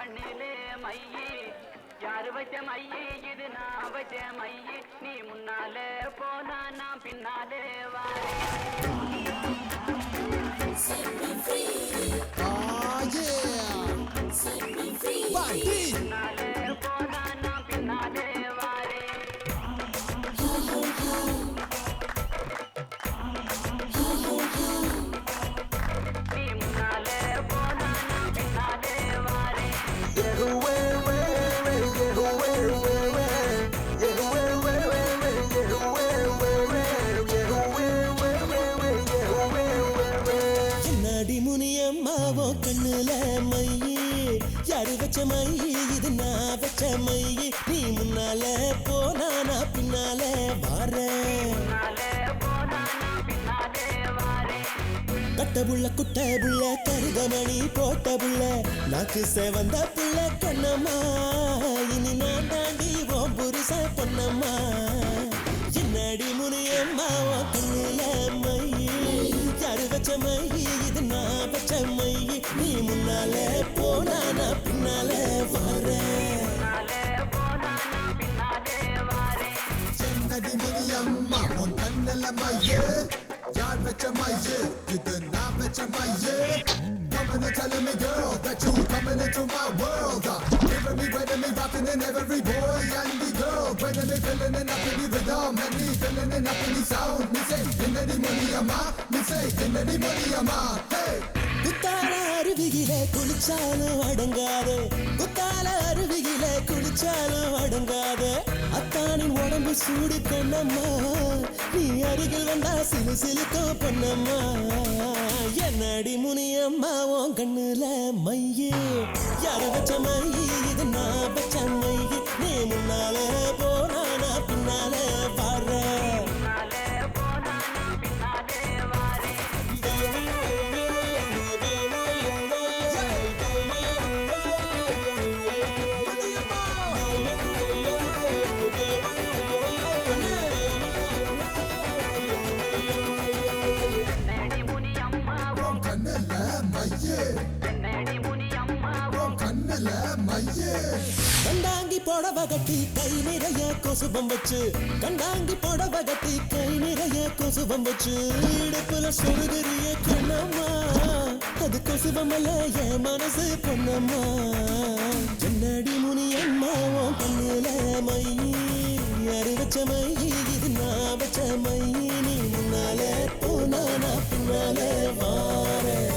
கண்ணிலே மையி யாரு வச்ச மையி இது நான் வச்ச மையி நீ முன்னாலே போனா நான் பின்னாலே வாரேன் முன்னாலே போனா நான் பின்னாலே வாரேன் நீ முன்னாலே போனா நான் பின்னாலே வாரேன் என்னடி முனியம்மாவோ கண்ணுல மையி யாரு வச்ச மையி இது நான் வச்ச மையி நீ முன்னால போனா நான் பின்னால வாரேன் முன்னாலே போனா நான் பின்னாலே வாரேன் கட்ட புள்ள குட்ட புள்ள கருகமணி போட்ட புள்ள நாக்கு செவந்த புள்ள கண்ணம்மா இனி நான் தாண்டி ஓம் புருஷ பொன்னம்மா என்னடி முனியம்மா உன் கண்ணுல மையி யாரு வச்ச மையி இது நான் வச்ச மையி நீ முன்னால போனா நான் பின்னால வரேன் முன்னாலே போனா நான் பின்னாலே வாரேன் என்னடி முனியம்மா உன் கண்ணல மையே யார் வச்ச மையே இது நான் வச்ச மையே Coming and telling me girl that you coming into my world Giving me, waiting me, rocking in every boy and the girl Bringing me, feeling it up in the rhythm And me feeling it up in the sound Me say, என்னடி Muniyamma Me say, என்னடி Muniyamma Hey! குத்தால அருவியில குளிச்சாலும் அடங்காது குத்தால அருவியில குளிச்சாலும் அடங்காது அத்தானின் உடம்பு சூடு கண்ணம்மா நீ அருகில் வந்தா சிலு சிலுக்கோ பொன்னம்மா என்னடி முனியம்மா உன் கண்ணுல மையே யாரு வச்ச மையி இது நான் வச்ச மையி நீ முன்னால போனா நான் பின்னால பாடுறேன் முன்னாலே போனா நான் பின்னாலே வாரேன் என்னடி முனியம்மாவும் கண்ணல மையே என்னடி முனியம்மாவும் கண்ணல மையே கண்டாங்கி புடவ கட்டி கை நிறைய கொசுபம் வச்சு கண்டாங்கி புடவ கட்டி கை நிறைய கொசுபம் வச்சு இடுப்புல சொருகிறிய கண்ணம்மா அது கொசுபம் அல்ல என் மனசு பொன்னம்மா என்னடி முனியம்மா உன் கண்ணுல மையி யாரு வச்ச மையி இது நான் வச்ச மையி நீ முன்னால போனா நான் பின்னால வாரேன்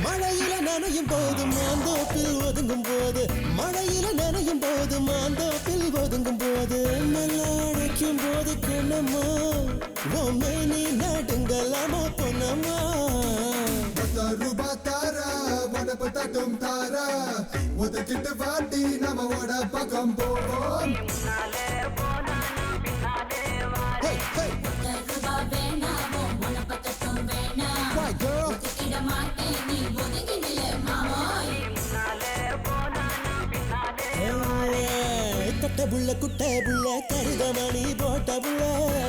மழையில நனையும் போது மாந்தோப்பில் ஒதுங்கும் போது மழையில நனையும் போது மாந்தோப்பில் ஒதுங்கும் போது மல்லாடைக்கும் போது கண்ணம்மா பொம்மை நீ நடுங்கலாமா பொன்னம்மா ரூபா தாரா உடம்பு தட்டும் தாரா ஒதுக்கிட்டு வாட்டி நம்ம ஓட பக்கம் போவோம் முன்னாலே போனா நான் பின்னாலே வாரேன் ரூபா வேணாமோ உனப்பத்தட்டும் வேணாம் Why girl? கிட மாட்டேன் நீ ஒதுங்கி நில மாமோய் முன்னாலே போனா நான் பின்னாலே கட்ட புள்ள குட்ட புள்ள கருதமணி போட்ட புள்ள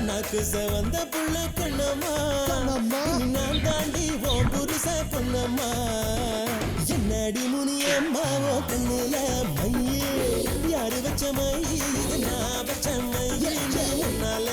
நாக்கு செவந்த புள்ள கண்ணம்மா கண்ணம்மா. இனி நான் தாண்டி ஓம் புருஷ பொன்னம்மா என்னடி முனியம்மா ஓ கண்ணுல மையே யாரு வச்ச மையி இது நான் வச்ச மையி நீ முன்னால